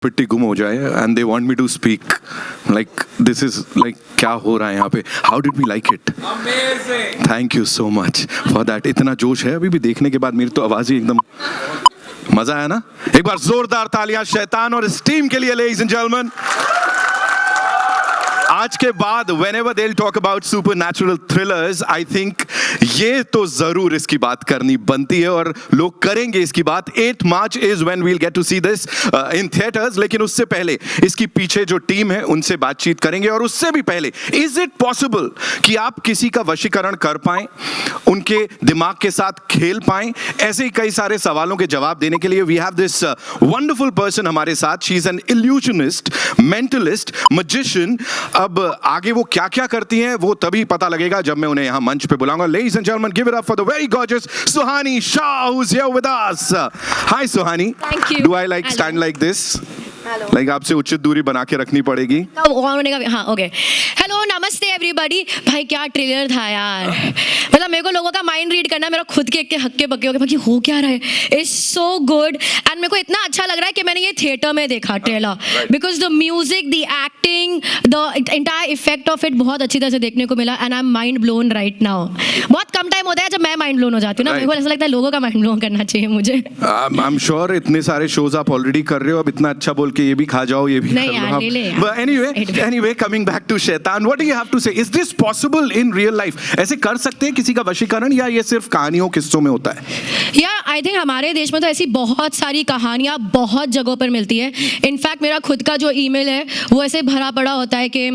पिट्टी गुम हो जाए and they want me to speak like this is like क्या हो रहा है यहाँ पे. How did we like it? Thank you so much for that. इतना जोश है अभी भी देखने के बाद, मेरी तो आवाज ही एकदम. मजा आया ना? एक बार जोरदार तालियां शैतान और इस टीम के लिए लेडीज एंड जेंटलमैन. आज के बाद whenever they'll talk about supernatural thrillers, I think ये तो जरूर इसकी बात करनी बनती है और लोग करेंगे इसकी बात. 8 March is when we'll get to see this in theaters. लेकिन उससे पहले इसकी पीछे जो टीम है उनसे बातचीत करेंगे. और उससे भी पहले, is it possible कि आप किसी का वशीकरण कर पाएं, उनके दिमाग के साथ खेल पाएं? ऐसे ही कई सारे सवालों के जवाब देने के लिए we have this wonderful person हमारे साथ. She is an illusionist, mentalist, magician. अब आगे वो क्या क्या करती हैं वो तभी पता लगेगा जब मैं उन्हें यहाँ मंच पे बुलाऊंगा. Ladies and gentlemen, give it up for the very gorgeous Suhani Shah, who's here with us. Hi Suhani. Thank you. Do I like stand like this? Hello. Like आपसे उचित दूरी बना के रखनी पड़ेगी. हाँ ओके. हेलो नमस्ते एवरीबॉडी. भाई क्या ट्रेलर था यार. मतलब मेरे को लोगों का माइंड रीड करना, मेरा खुद के हक्के बक्के हो गए कि हो क्या रहा है. इट्स सो गुड एंड मेरे को इतना अच्छा लग रहा है कि मैंने ये थिएटर में देखा trailer, because the music, the acting, the entire effect of it बहुत अच्छी तरह से देखने को मिला and I am mind blown right now. बहुत कम टाइम होता है जब मैं माइंड ब्लोन हो जाती हूँ ना. मेरे को ऐसा लगता है लोगों का माइंड ब्लोन करना चाहिए मुझे. आई एम श्योर इतने सारे शोज आप ऑलरेडी कर रहे हो, अब इतना अच्छा बोल के ये भी खा जाओ, ये भी नहीं यार, ले ले यार. But anyway, coming back to शैतान, what do you have to say? Is this possible in real life? ऐसे कर सकते हैं किसी का वशीकरण, या ये सिर्फ कहानियों किस्सों में होता है? या आई थिंक हमारे देश में तो ऐसी बहुत सारी कहानियाँ बहुत जगहों पर मिलती है. इनफैक्ट मेरा खुद का जो ईमेल है वो ऐसे भरा पड़ा होता है कि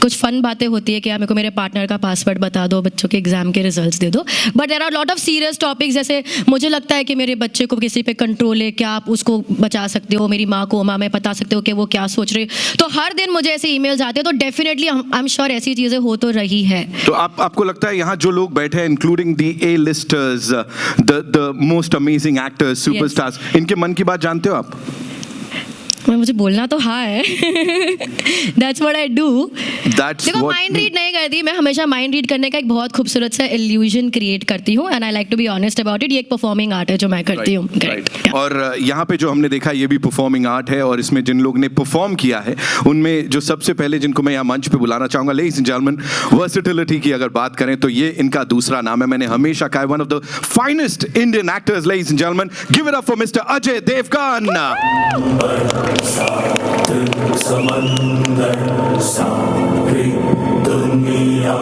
कुछ फन बातें होती है कि मेरे को मेरे पार्टनर का पासवर्ड बता दो, बच्चों के एग्जाम के रिजल्ट्स दे दो. But there are lot of serious topics, जैसे मुझे लगता है कि मेरे बच्चे को किसी पे कंट्रोल है, क्या आप उसको बचा सकते हो, मेरी माँ को माँ में बता सकते हो कि वो क्या सोच रहे. तो हर दिन मुझे ऐसे ईमेल्स आते हैं, तो डेफिनेटली आई एम श्योर ऐसी चीज़ें हो तो रही है. तो आपको लगता है यहाँ जो लोग बैठे हैं, including the A-listers, the most amazing actors, superstars, इनके मन की बात जानते हो आप? मुझे बोलना तो हाँ है. That's what I do. देखो माइंड रीड नहीं करती मैं, हमेशा माइंड रीड करने का एक बहुत खूबसूरत सा इल्यूजन क्रिएट करती हूँ and I like to be honest about it. ये एक परफॉर्मिंग आर्ट है जो मैं करती हूँ. और यहाँ पे जो हमने देखा ये भी परफॉर्मिंग आर्ट है, और इसमें जिन लोग ने परफॉर्म किया है उनमें जो सबसे पहले जिनको मैं यहाँ मंच पे बुलाना चाहूँगा, लेडीज एंड जेंटलमैन, वर्सेटिलिटी की अगर बात करें तो ये इनका दूसरा नाम है. मैंने हमेशा कहा, one of the finest Indian actors. Ladies and gentleman, give it up for mister Ajay Devgan. समंदर सारी दुनिया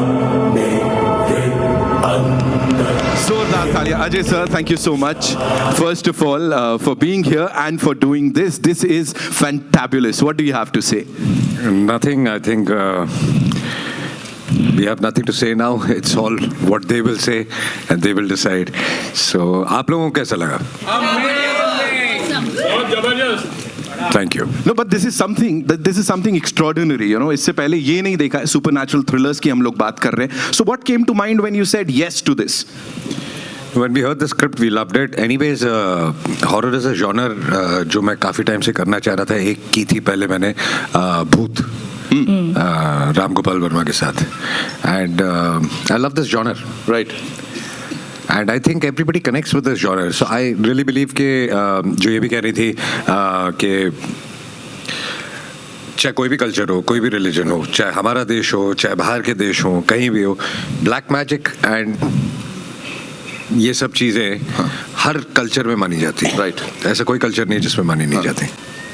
मेरे अंदर. जोरदार तालियां. Ajay sir, thank you so much first of all for being here and for doing this. This is fantabulous. What do you have to say? Nothing. I think we have nothing to say now. It's all what they will say and they will decide. So आप लोगों को कैसा लगा? बहुत जबरदस्त. Thank you. No, but this is something extraordinary. You know, इससे पहले ये नहीं देखा है. Supernatural thrillers की हम लोग बात कर रहे हैं. So what came to mind when you said yes to this? When we heard the script, we loved it. Anyways, horror is a genre जो मैं काफी टाइम से करना चाह रहा था. एक की थी पहले मैंने, भूत, राम गोपाल वर्मा के साथ. And I love this genre. Right. And I think everybody connects with this genre. So I really believe कि जो ये भी कह रही थी कि चाहे कोई भी कल्चर हो, कोई भी रिलीजन हो, चाहे हमारा देश हो, चाहे बाहर के देश हो, कहीं भी हो, ब्लैक मैजिक एंड ये सब चीज़ें हर कल्चर में मानी जाती है. राइट. ऐसा कोई कल्चर नहीं जिसमें मानी नहीं जाती.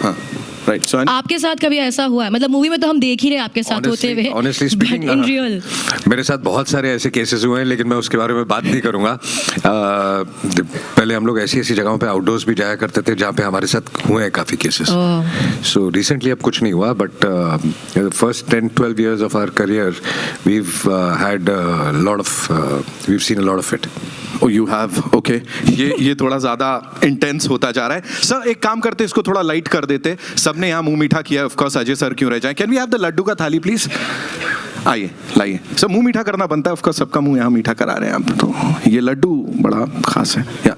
हाँ. Right. So आपके साथ कभी ऐसा हुआ है? मतलब मूवी में तो हम देख ही रहे आपके साथ होते हुए. Honestly speaking, in real मेरे साथ बहुत सारे ऐसे केसेस हुए हैं, लेकिन मैं उसके बारे में बात नहीं करूंगा. पहले हम लोग ऐसी जगहों पे आउटडोर्स भी जाया करते थे जहाँ पे हमारे साथ हुए हैं काफ़ी केसेस. सो रिसेंटली अब कुछ नहीं हुआ, but first 10-12 years of our career we've had a lot of we've seen a lot of it. Oh, you have. Okay. ये थोड़ा ज़्यादा इंटेंस होता जा रहा है. सर एक काम करते, इसको थोड़ा लाइट कर देते. सबने यहाँ मुंह मीठा किया, ऑफ कोर्स अजय सर क्यों रह जाए. Can we have the laddu का थाली प्लीज? आइए लाइए. सर मुंह मीठा करना बनता है, ऑफ कोर्स सबका मुंह यहाँ मीठा करा रहे हैं आप. तो ये लड्डू बड़ा खास है. या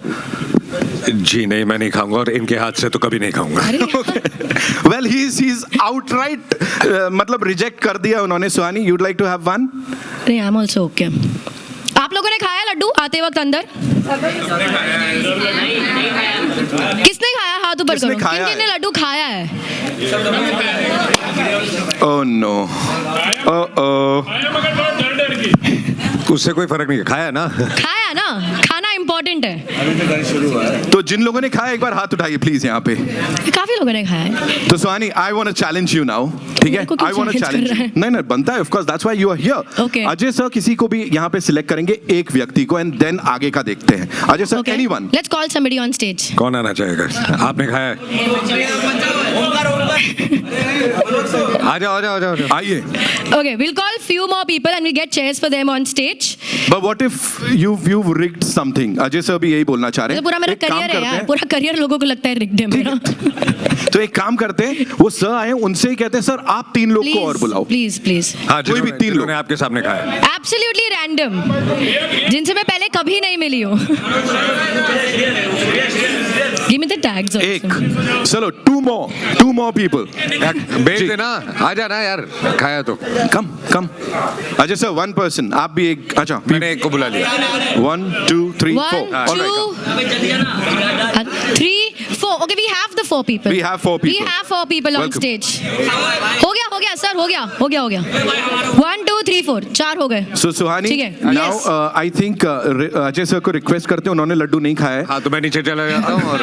जी नहीं, मैं नहीं खाऊंगा, और इनके हाथ से तो कभी नहीं खाऊंगा. वेल ही इज आउटराइट मतलब रिजेक्ट कर दिया उन्होंने. Suhani, you'd like to have one? नहीं, आई एम आल्सो ओके. आप लोगों ने खाया लड्डू आते वक्त अंदर? किसने खाया? हाथ ऊपर किसने करो। खाया किन-किन ने है? लड्डू खाया है? ओह नो, उससे कोई फर्क नहीं है, खाया ना। खाया ना, खाना इंपॉर्टेंट है। तो जिन लोगों ने खाया एक बार हाथ उठाइए प्लीज यहाँ पे। काफी लोगों ने खाया है। तो Suhani, I want to challenge you now, ठीक है? मेरे को क्यों I want to challenge challenge कर रहा है? नहीं नहीं, बनता है, of course, that's why you are here. Okay. Ajay sir किसी को भी यहाँ पे सिलेक्ट करेंगे, एक व्यक्ति को, एंड देन आगे का देखते हैं। Ajay sir, Okay. Anyone. Let's call somebody on stage. कौन आना चाहेगा? आपने खाया है? आ जाओ आ जाओ आ जाओ आ जाओ। आइए। Okay, we'll call few more people and we'll get chairs for them on stage. But what if you've rigged something? Ajay sir भी यही बोलना चाह रहे तो हैं। पूरा मेरा एक काम करियर है करते यार, हैं। पूरा करियर लोगों को लगता है रिग्ड है मेरा। तो एक काम करते हैं, वो सर आए, उनसे ही कहते हैं सर आप 3 लोग को और बुलाओ। प्लीज प्लीज हाँ, कोई भी 3 लोग। जिन्होंने आपके सामने खाया। एब्सोल्युटली रैंडम, जिनसे मैं पहले कभी नहीं मिली हूँ। Give me the tags also. एक, चलो 2 more people। भेज देना, आ जाना यार, खाया तो। कम। अजय सर 1 person, आप भी एक, अच्छा मैंने एक को बुला लिया। 1 2 3 4। 1 2 3 4। Okay, we have the 4 people. We have 4 people. We have 4 people on Welcome. stage. हो गया सर, हो गया। 1 2 3 4, 4 हो गए। So सुहानी, ठीक है। now Yes. I think Ajay sir को रिक्वेस्ट करते हैं, उन्होंने लड्डू नहीं खाया है। हाँ तो मैं नीचे चला जाता हूँ और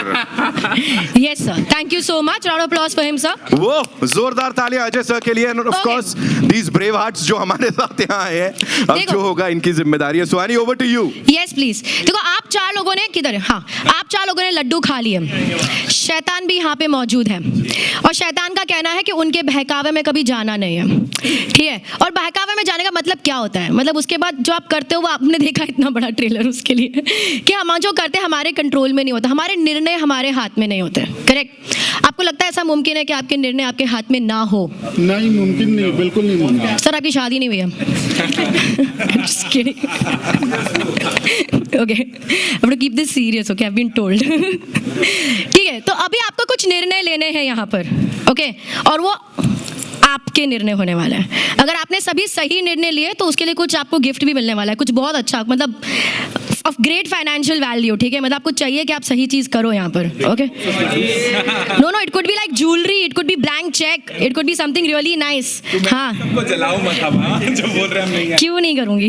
Yes sir, thank you so much. Round of applause for him sir. वो जोरदार तालियां अजय सर के लिए, and of Okay. Course these brave hearts जो हमारे साथ यहाँ आए हैं। अब देखो। जो होगा इनकी जिम्मेदारी है। Suhani, over to you. Yes please. देखो आप 4 लोगों ने किधर है? हाँ, आप 4 लोगों ने लड्डू खा लिए। शैतान भी यहाँ पे मौजूद है और शैतान का कहना है कि उनके बहकावे में कभी जाना नहीं है, ठीक है? और बहकावे में जाने का मतलब क्या होता है? मतलब उसके बाद जो आप करते हो वो आपने देखा, इतना बड़ा ट्रेलर उसके लिए, कि हम जो करते हैं हमारे कंट्रोल में नहीं होता, हमारे निर्णय हमारे हाथ में नहीं होते। करेक्ट? आपको लगता है ऐसा मुमकिन है कि आपके निर्णय आपके हाथ में ना हो? नहीं, मुमकिन नहीं, बिल्कुल नहीं मुमकिन। सर आपकी शादी नहीं हुई है। Just kidding. Okay, I have to keep this serious. Okay, I've been told. ठीक है, तो अभी आपको कुछ निर्णय लेने हैं यहाँ पर, ओके? और वो आपके निर्णय होने वाला है। अगर आपने सभी सही निर्णय लिए तो उसके लिए कुछ आपको गिफ्ट भी मिलने वाला है, कुछ बहुत अच्छा, मतलब ऑफ ग्रेट फाइनेंशियल वैल्यू, ठीक है? मतलब आपको चाहिए कि आप सही चीज करो यहाँ पर, okay? No, it could be like jewellery, it could be blank cheque, it could be something really nice. हाँ, जलाओ मत अब, जब बोल रहे हम नहीं क्यों नहीं करूंगी?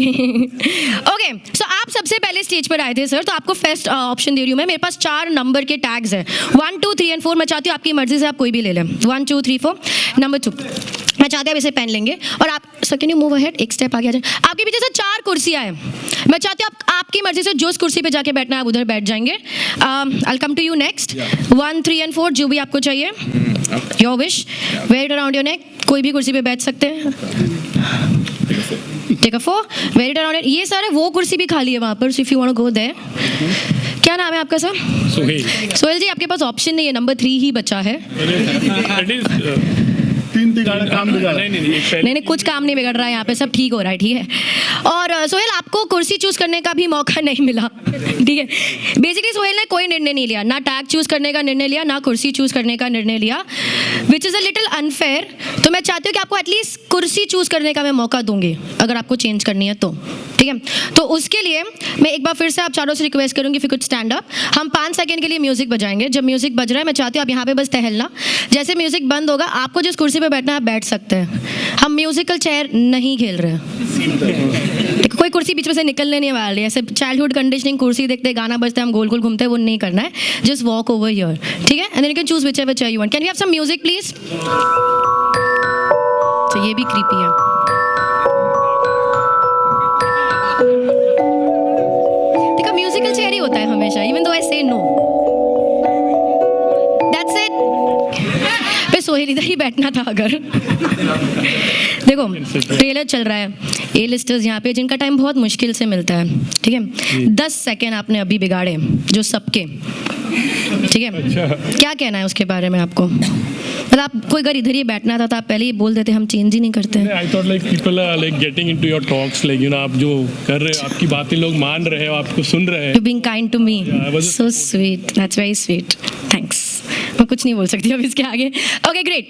ओके, सो आप सबसे पहले स्टेज पर आए थे सर, तो आपको फर्स्ट ऑप्शन दे रही हूँ मैं। मेरे पास 4 नंबर के टैग्स हैं, 1 2 3 और 4। मैं चाहती हूँ आपकी मर्जी से आप कोई भी ले लें। 1 2 3 4। नंबर 2, मैं चाहती हूँ आप इसे पेन लेंगे और आप sir can you move ahead, एक स्टेप आगे आ जाए। आपके पीछे से 4 कुर्सियाँ हैं, मैं चाहती हूँ आपकी मर्जी से जो उस कुर्सी पे जाके बैठना है आप उधर बैठ जाएंगे। I come to you next. 1 3 और 4 जो भी आपको चाहिए, your wish, wear it around your neck, कोई भी कुर्सी पे बैठ सकते हैं। Take a 4, wear it around it. ये सारे वो कुर्सी भी खाली है वहाँ पर, so if you want to go there. क्या नाम है आपका सर? सोहेल जी, आपके पास ऑप्शन नहीं है, नंबर 3 ही बचा है। तीन तिगाड़ा काम बिगाड़ा। नहीं, कुछ काम नहीं बिगड़ रहा है यहाँ पे, सब ठीक हो रहा है, ठीक है? और सोहेल, आपको कुर्सी चूज करने का भी मौका नहीं मिला, ठीक है? बेसिकली सोहेल ने कोई निर्णय नहीं लिया, ना टैग चूज करने का निर्णय लिया, ना कुर्सी चूज करने का निर्णय लिया, which is a little unfair. तो मैं चाहती हूँ कि आपको एटलीस्ट कुर्सी चूज करने का मैं मौका दूंगी, अगर आपको चेंज करनी है तो, ठीक है? तो उसके लिए मैं एक बार फिर से आप चारों से रिक्वेस्ट करूँगी, if you could stand up. हम 5 सेकंड के लिए म्यूजिक बजाएंगे। जब म्यूजिक बज रहा है मैं चाहती हूँ आप यहाँ पे बस टहलना। जैसे म्यूजिक बंद होगा, आपको जिस कुर्सी पे बैठना है आप बैठ सकते हैं। हम म्यूजिकल चेयर नहीं खेल रहे हैं, कोई कुर्सी बीच में से निकलने नहीं वाली है। ऐसे चाइल्डहुड कंडीशनिंग, कुर्सी देखते गाना बजते हम गोल गोल घूमते हैं, वो नहीं करना है। जस्ट वॉक ओवर हियर, ठीक है? And then you can choose whichever chair you want. Can we have some music please? तो ये भी क्रीपी है। देखो, म्यूजिकल चेयर ही होता है हमेशा, इवन दो आई से नो। That's it. पे सोहेल इधर ही बैठना था अगर। देखो, ट्रेलर चल रहा है, ए लिस्टर्स यहाँ पे जिनका टाइम बहुत मुश्किल से मिलता है, ठीक है? 10 सेकेंड आपने अभी बिगाड़े, जो सबके, ठीक है? क्या कहना है उसके बारे में आपको? मतलब आपको अगर इधर ही बैठना था तो आप पहले ही बोल देते, हम चेंज ही नहीं करते हैं। I thought like people are like getting into your talks, like you know, आप जो कर रहे हो, आपकी बातें लोग मान रहे हो, आपको सुन रहे हैं। You being kind to me, Yeah, I was so sweet. That's very sweet. Thanks. मैं कुछ नहीं बोल सकती अब इसके आगे. Okay great.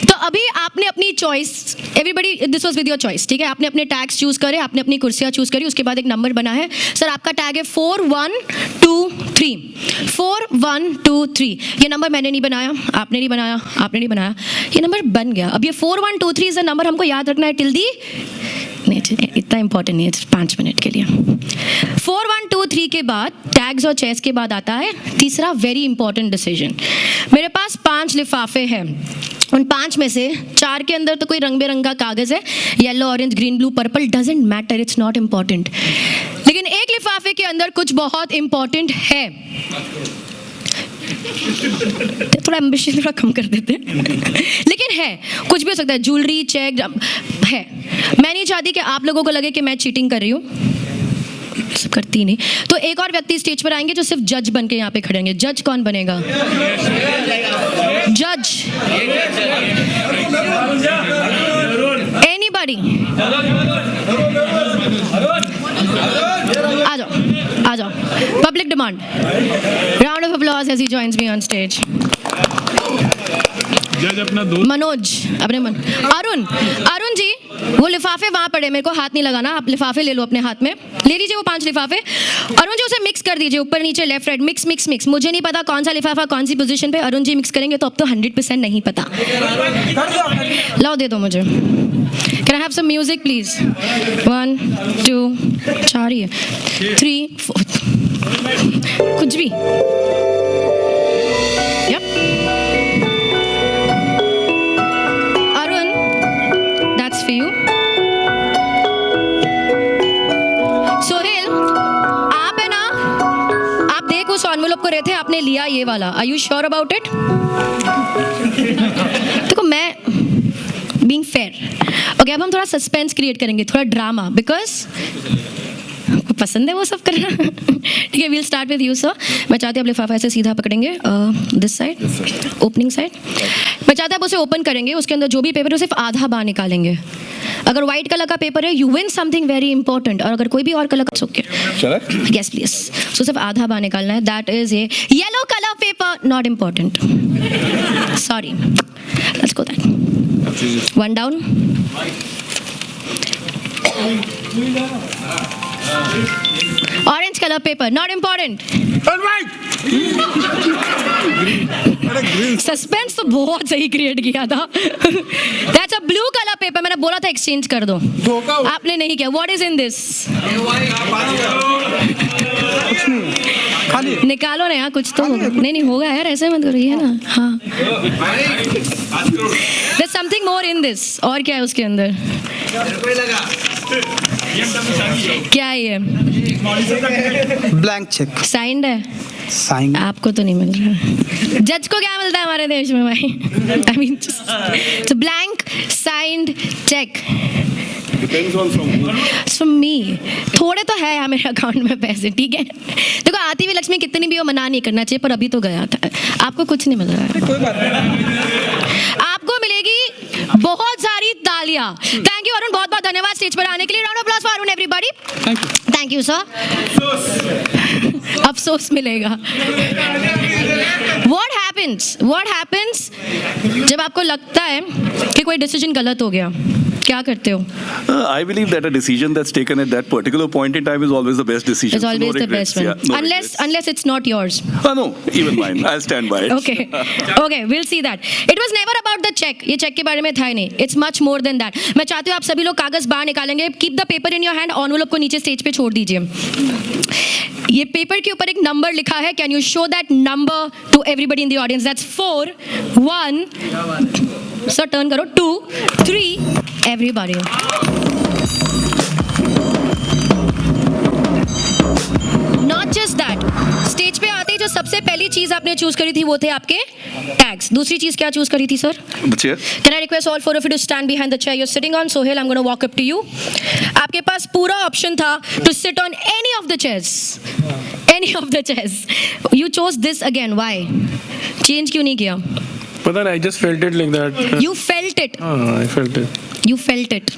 तो अभी आपने अपनी choice, everybody this was with your choice, ठीक है. आपने अपने टैग्स चूज करे, आपने अपनी कुर्सियाँ चूज करी, उसके बाद एक नंबर बना है. सर आपका टैग है 4123. 4123. ये नंबर मैंने नहीं बनाया, आपने नहीं बनाया, आपने नहीं बनाया, ये नंबर बन गया. अब ये 4123 इज नंबर हमको याद रखना है टिल दी, नहीं इतना इंपॉर्टेंट नहीं है, 5 मिनट के लिए. 4123 के बाद टैग्स और चेस के बाद आता है तीसरा वेरी इंपॉर्टेंट डिसीजन. मेरे पास 5 लिफाफे हैं. उन 5 में से 4 के अंदर तो कोई रंग बिरंगा कागज है, yellow, orange, green, blue, purple, doesn't matter, it's not important. लेकिन एक लिफाफे के अंदर कुछ बहुत इंपॉर्टेंट है. थोड़ा एम्बिशन थोड़ा कम कर देते हैं लेकिन है, कुछ भी हो सकता है, ज्वेलरी, चेक है. मैं नहीं चाहती कि आप लोगों को लगे कि मैं चीटिंग कर रही हूँ, करती नहीं. तो एक और व्यक्ति स्टेज पर आएंगे जो सिर्फ जज बन के यहाँ पे खड़ेंगे. जज कौन बनेगा? जज एनीबॉडी? आ जाओ. Public demand. Round of applause as he joins me on stage. जज अपना दोस्त मनोज, अपने अरुण जी, वो लिफाफे वहां पड़े, मेरे को हाथ नहीं लगाना, आप लिफाफे ले लो अपने हाथ में, ले लीजिए वो 5 लिफाफे. अरुण जी उसे मिक्स कर दीजिए, ऊपर नीचे left right, mix mix mix. मुझे नहीं पता कौन सा लिफाफा कौन सी पोजीशन पे, अरुण जी मिक्स करेंगे तो अब तो 100% नहीं पता. लाओ दे दो मुझे. Can I have some music please? 1 2 4 ही है, 3 4 कुछ भी. For you. सोहेल, आप है ना, आप देख उस एनवेलप को रहे थे, आपने लिया ये वाला. Are you sure about it? देखो मैं being fair. Okay, अब हम थोड़ा सस्पेंस क्रिएट करेंगे, थोड़ा ड्रामा, बिकॉज पसंद है वो सब करना. ठीक है, we'll start with you sir. मैं चाहती हूँ आप लिफाफा ऐसे सीधा पकड़ेंगे, दिस साइड, ओपनिंग साइड. मैं चाहता हूँ आप उसे ओपन करेंगे, उसके अंदर जो भी पेपर है सिर्फ आधा बाहर निकालेंगे. अगर व्हाइट कलर का पेपर है, you win something very important. और अगर कोई भी और कलर का, ओके यस प्लीज, सो सिर्फ आधा बाहर निकालना है. That is a yellow colour paper, not important, sorry. Let's go that. 1 down. Orange color paper, not important. Suspense तो बहुत सही क्रिएट किया था. That's a blue color paper. मैंने बोला था एक्सचेंज कर दो, आपने नहीं किया. What is in this? निकालो ना यार, कुछ तो होगा. नहीं होगा यार, ऐसे मत करो, ये ना. हाँ, there's something more in this. और क्या है उसके अंदर? क्या है ये? Blank cheque. साइंड है? साइन आपको तो नहीं मिल रहा. जज को क्या मिलता है हमारे देश में भाई? I mean blank signed cheque. From me. थोड़े तो है यार मेरे अकाउंट में पैसे, ठीक है. देखो आती हुई लक्ष्मी कितनी भी हो, मना नहीं करना चाहिए, पर अभी तो गया था. आपको कुछ नहीं मिल रहा है. कोई बात नहीं. आपको मिलेगी बहुत सारी तालियां. थैंक यू अरुण, बहुत बहुत धन्यवाद स्टेज पर आने के लिए. Round of applause for Arun everybody. Thank you sir. अफसोस मिलेगा. What happens जब आपको लगता है कि कोई डिसीजन गलत हो गया, क्या करते हो? I believe that a decision that's taken at that particular point in time is always the best decision. It's always So no the regrets, best one. yeah, no unless regrets. unless it's not yours. No, even mine. I'll stand by it. Okay, we'll see that. It was never about the check. ये check के बारे में था ही नहीं. It's much more than that. मैं चाहती हूँ आप सभी लोग कागज बाहर निकालेंगे. Keep the paper in your hand. Envelope को नीचे स्टेज पे छोड़ दीजिए. ये पेपर के ऊपर एक नंबर लिखा है. Can you show that number to everybody in the audience? That's 4 1. Sir turn करो. 2 3. Everybody. Not just that. Stage पे आते ही जो सबसे पहली चीज आपने चूज करी थी वो थे आपके टैग्स. दूसरी चीज क्या चूज करी थी sir? The chair. Can I request all 4 of you to stand behind the chair you're sitting on? Sohail, I'm going to walk up to you. आपके पास पूरा ऑप्शन था to sit on any of the chairs. Any of the chairs. You chose this again. Why? Change क्यों नहीं किया? पता नहीं, I just felt it like that. You felt it. I felt it. You felt it.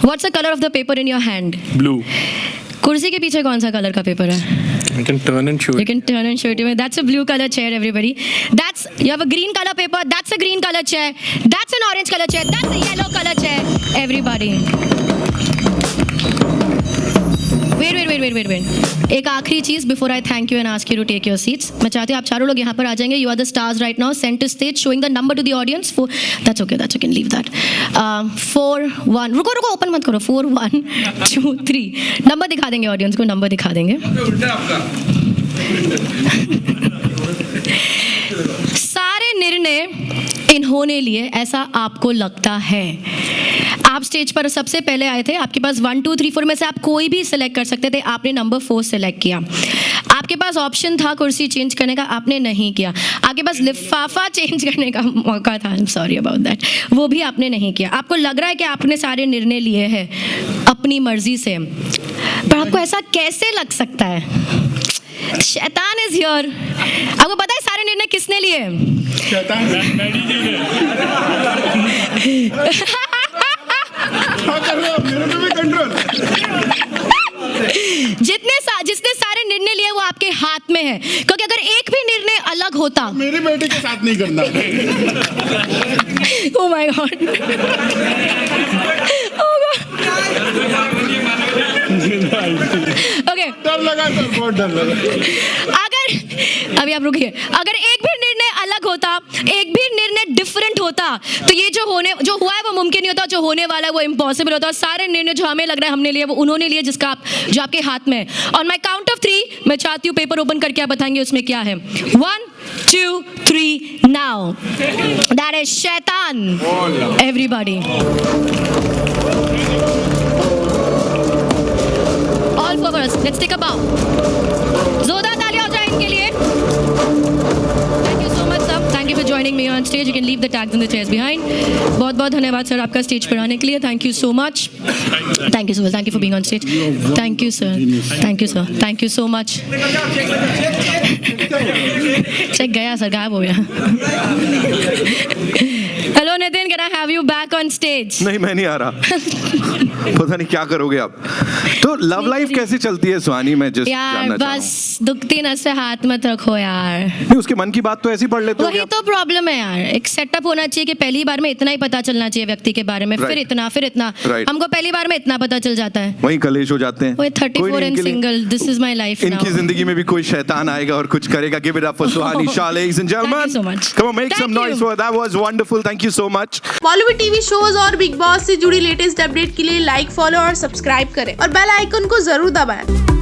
What's the color of the paper in your hand? Blue. कुर्सी के पीछे कौन सा कलर का पेपर है? You can turn and show You it. can turn and show it to me. That's a blue color chair, everybody. You have a green color paper. That's a green color chair. That's an orange color chair. That's a yellow color chair. Everybody. Wait. एक आखिरी चीज before I thank you and ask you to take your seats. मैं चाहती हूँ आप चारों लोग यहाँ पर आ जाएंगे. You are the stars right now. Centre stage showing the number to the audience. That's okay, that's okay, leave that. 4 1. रुको, ओपन मत करो. 4 1 2 3. नंबर दिखा देंगे ऑडियंस को. नंबर दिखा देंगे. सारे निर्णय इन्होंने लिए, ऐसा आपको लगता है. आप स्टेज पर सबसे पहले आए थे. आपके पास 1 2 3 4 में से आप कोई भी सिलेक्ट कर सकते थे. आपने नंबर 4 सिलेक्ट किया. आपके पास ऑप्शन था कुर्सी चेंज करने का. आपने नहीं किया. आपके पास लिफाफा चेंज करने का मौका था. I am sorry about that. वो भी आपने नहीं किया. आपको लग रहा है कि आपने सारे निर्णय लिए हैं अपनी मर्जी से, पर आपको ऐसा कैसे लग सकता है? शैतान इज हियर. आपको पता है सारे निर्णय किसने लिए? मैडी जी ने. क्या कर रहे हो आप? मेरे पे भी कंट्रोल. जिसने सारे निर्णय लिए वो आपके हाथ में है. क्योंकि अगर एक भी निर्णय अलग होता. मेरी बेटी के साथ नहीं करना. Oh my God. Okay. डर लगा सर, बहुत डर लगा. अभी आप रुकिए. अगर एक भी निर्णय अलग होता, एक भी निर्णय डिफरेंट होता, तो ये जो हुआ है वो मुमकिन नहीं होता. जो होने वाला है वो इम्पॉसिबल होता. और सारे निर्णय जो हमें लग रहा है हमने लिए वो उन्होंने लिए जो आपके हाथ में है. ऑन माई काउंट ऑफ 3 मैं चाहती हूँ पेपर ओपन करके आप बताएंगे उसमें क्या है. 1 2 3 नाउ. दैट इज शैतान. Everybody. All for us. Let's take a bow. जोरदार तालियां हो जाए इनके लिए. Thank you so much, sir. Thank you for joining me on stage. You can leave the tags in the chairs behind. बहुत धन्यवाद sir आपका स्टेज पर आने के लिए. Thank you so much. Thank you so much. Thank you for being on stage. Thank you, sir. Thank you, sir. Thank you so much. Check गया sir, गायब हो गया. Hello Nitin, can I have you back on stage? नहीं, मैं नहीं आ रहा. पता नहीं क्या करोगे आप. तो लव लाइफ कैसे चलती है सुहानी? मैं जस्ट यार जानना चाहूँ. बस दुखती नस से हाथ मत रखो यार. नहीं, उसके मन की बात तो ऐसे ही पढ़ लेते हो वही तो प्रॉब्लम है यार. एक सेटअप होना चाहिए कि पहली बार में इतना ही पता चलना चाहिए व्यक्ति के बारे में. फिर Right. इतना Right. हमको पहली बार में इतना पता चल जाता है. वही कलेश हो जाते हैं. वही कोई 34 नहीं, एंड इनके लिए- single. This is my life now. इनकी जिंदगी में भी कोई शैतान आएगा और कुछ करेगा. Give it up for Suhani Shah, ladies and gentlemen. Thank you so much. Come on, make Thank some noise you. for her. That was wonderful. Thank you so much. Bollywood TV shows और big boss से जुड़ी latest update के लिए like, follow और subscribe करें और bell icon को जरूर दबाएं.